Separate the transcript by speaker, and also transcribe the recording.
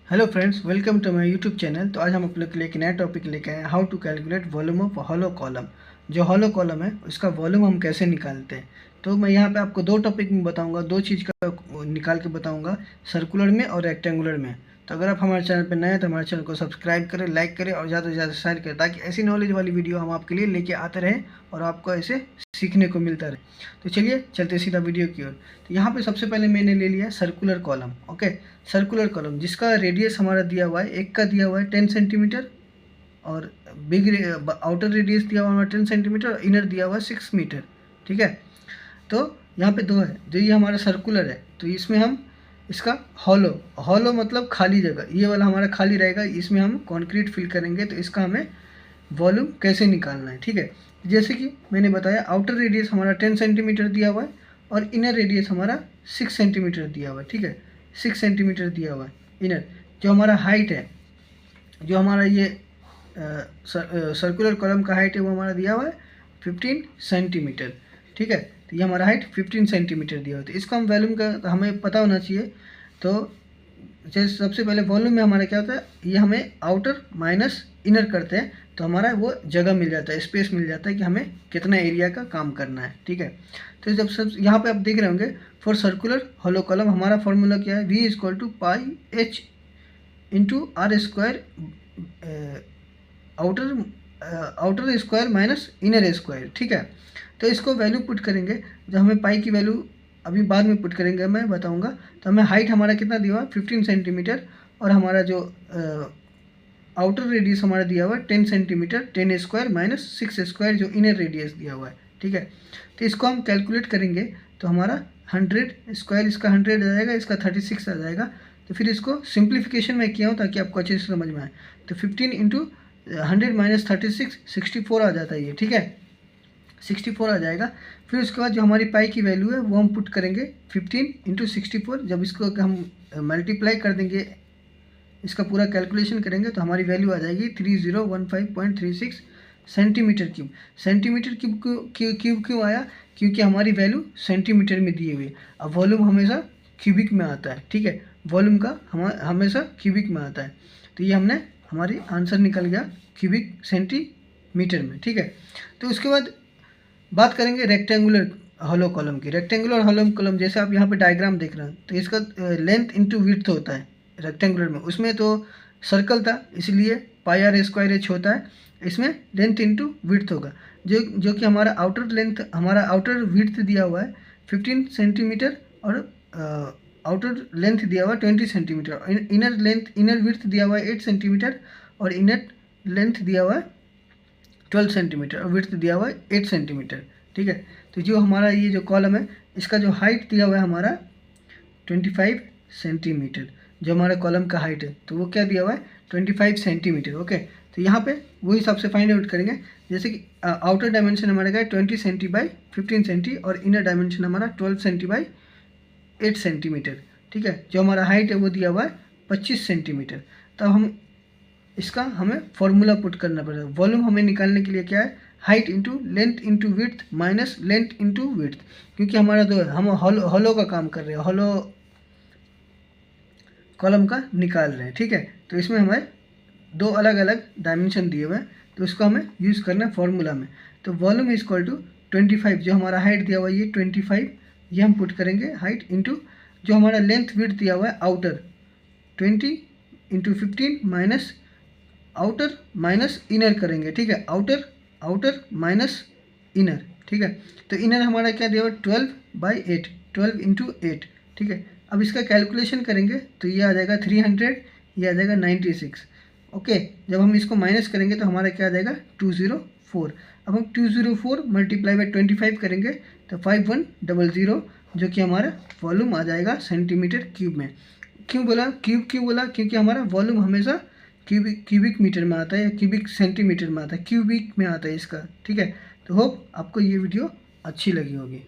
Speaker 1: Hello friends, welcome to my YouTube channel. तो आज हम आप लोग के लिए एक नया टॉपिक लेके आए हैं, how to calculate volume of hollow column. जो हॉलो कॉलम है उसका वॉल्यूम हम कैसे निकालते हैं। तो मैं यहाँ पे आपको दो टॉपिक में बताऊँगा, दो चीज़ का निकाल के बताऊँगा, सर्कुलर में और रेक्टेंगुलर में। तो अगर आप हमारे चैनल पर नए हैं तो हमारे चैनल को सब्सक्राइब करें, लाइक करें और ज़्यादा से ज़्यादा शेयर करें, ताकि ऐसी नॉलेज वाली वीडियो हम आपके लिए लेके आते रहें और आपको ऐसे सीखने को मिलता रहे। तो चलिए चलते सीधा वीडियो की ओर। तो यहाँ पे सबसे पहले मैंने ले लिया circular column. Okay, circular column जिसका रेडियस हमारा दिया हुआ है, एक का दिया हुआ है 10 सेंटीमीटर और आउटर रेडियस दिया हुआ है 10 सेंटीमीटर और इनर दिया हुआ है 6 मीटर। ठीक है, तो यहाँ पे दो है, जो ये हमारा सर्कुलर है तो इसमें हम इसका हॉलो, हॉलो मतलब खाली जगह, ये वाला हमारा खाली रहेगा, इसमें हम कंक्रीट फिल करेंगे। तो इसका हमें वॉल्यूम कैसे निकालना है। ठीक है, जैसे कि मैंने बताया आउटर रेडियस हमारा 10 सेंटीमीटर दिया हुआ है और इनर रेडियस हमारा 6 सेंटीमीटर दिया हुआ है। ठीक है, 6 सेंटीमीटर दिया हुआ है इनर। जो हमारा हाइट है, जो हमारा ये सर्कुलर कॉलम का हाइट है, वो हमारा दिया हुआ है 15 सेंटीमीटर। ठीक है, तो ये हमारा हाइट 15 सेंटीमीटर दिया हुआ है। तो इसका हम वॉल्यूम का हमें पता होना चाहिए। तो जैसे सबसे पहले वॉल्यूम में हमारा क्या होता है, ये हमें आउटर माइनस इनर करते हैं तो हमारा वो जगह मिल जाता है, स्पेस मिल जाता है कि हमें कितना एरिया का काम करना है। ठीक है, तो जब सब यहाँ पे आप देख रहे होंगे फॉर सर्कुलर हॉलो कॉलम हमारा फॉर्मूला क्या है, V = pi H into R square, outer square minus inner square. ठीक है, तो इसको वैल्यू पुट करेंगे, जब हमें पाई की वैल्यू अभी बाद में पुट करेंगे, मैं बताऊंगा। तो हमें हाइट हमारा कितना दिया हुआ है 15 सेंटीमीटर और हमारा जो आउटर रेडियस हमारा दिया हुआ है 10 सेंटीमीटर, 10 स्क्वायर माइनस 6 स्क्वायर जो इनर रेडियस दिया हुआ है। ठीक है, तो इसको हम कैलकुलेट करेंगे तो हमारा 100 स्क्वायर, इसका 100 आ जाएगा, इसका 36 आ जाएगा। तो फिर इसको सिंप्लीफिकेशन में किया हूँ ताकि आपको अच्छे से समझ में आए। तो 15 इंटू 100 माइनस 36 64 आ जाता है ये। ठीक है, 64 आ जाएगा। फिर उसके बाद जो हमारी पाई की वैल्यू है वो हम पुट करेंगे 15 इंटू 64। जब इसको हम मल्टीप्लाई कर देंगे, इसका पूरा कैलकुलेशन करेंगे तो हमारी वैल्यू आ जाएगी 3015.36 सेंटीमीटर क्यूब। सेंटीमीटर क्यूब क्यों आया, क्योंकि हमारी वैल्यू सेंटीमीटर में दी हुई है। अब वॉल्यूम हमेशा क्यूबिक में आता है। ठीक है, वॉल्यूम का हमेशा क्यूबिक में आता है। तो ये हमने हमारी आंसर निकल गया क्यूबिक सेंटीमीटर में। ठीक है, तो उसके बाद बात करेंगे रेक्टेंगुलर हॉलो कॉलम की। रेक्टेंगुलर हॉलो कॉलम जैसे आप यहाँ पे डायग्राम देख रहे हैं, तो इसका लेंथ इंटू विड्थ होता है रेक्टेंगुलर में। उसमें तो सर्कल था इसलिए पाई आर स्क्वायर एच होता है, इसमें लेंथ इंटू विड्थ होगा। जो कि हमारा आउटर लेंथ, हमारा आउटर विड्थ दिया हुआ है 15 सेंटीमीटर और आउटर लेंथ दिया हुआ है 20 centimetre. Inner length, inner width दिया हुआ है 8 सेंटीमीटर और इनर लेंथ दिया हुआ है 12 सेंटीमीटर और विड्थ दिया हुआ है 8 सेंटीमीटर। ठीक है, तो जो हमारा ये जो कॉलम है इसका जो हाइट दिया हुआ है हमारा 25 सेंटीमीटर, जो हमारा कॉलम का हाइट है तो वो क्या दिया हुआ है 25 सेंटीमीटर। ओके, तो यहाँ पे वही हिसाब से फाइंड आउट करेंगे। जैसे कि आउटर डायमेंशन हमारा क्या है 20 सेंटी बाई 15 सेंटी और इनर डायमेंशन हमारा 12 सेंटी बाई 8 सेंटीमीटर। ठीक है, जो हमारा हाइट है वो दिया हुआ है 25 सेंटीमीटर। तब हम इसका हमें फॉर्मूला पुट करना पड़ेगा। वॉल्यूम हमें निकालने के लिए क्या है, height into length into width minus length into width, क्योंकि हमारा दो है, हम हॉलो का काम कर रहे हैं, हॉलो कॉलम का निकाल रहे हैं। ठीक है, तो इसमें हमें दो अलग अलग डायमेंशन दिए हुए हैं, तो उसको हमें यूज़ करना है फॉर्मूला में। तो वॉल्यूम इज इक्वल टू 25, जो हमारा हाइट दिया हुआ है ये 25, ये हम पुट करेंगे हाइट इंटू जो हमारा लेंथ विड्थ दिया हुआ है outer 20 into 15 minus outer minus inner करेंगे। ठीक है, आउटर आउटर माइनस इनर। ठीक है, तो इनर हमारा क्या दिया हुआ 12/8, 12 इंटू 8। ठीक है, अब इसका कैलकुलेशन करेंगे तो ये आ जाएगा 300, ये आ जाएगा 96। ओके, जब हम इसको माइनस करेंगे तो हमारा क्या आ जाएगा 204। अब हम 204 मल्टीप्लाई बाई 25 करेंगे तो 5100, जो कि हमारा वॉल्यूम आ जाएगा सेंटीमीटर क्यूब में। क्यों बोला क्यूब, क्यों बोला, क्योंकि हमारा वॉल्यूम हमेशा क्यूबिक मीटर में आता है या क्यूबिक सेंटीमीटर में आता है, क्यूबिक में आता है इसका। ठीक है, तो होप आपको ये वीडियो अच्छी लगी होगी।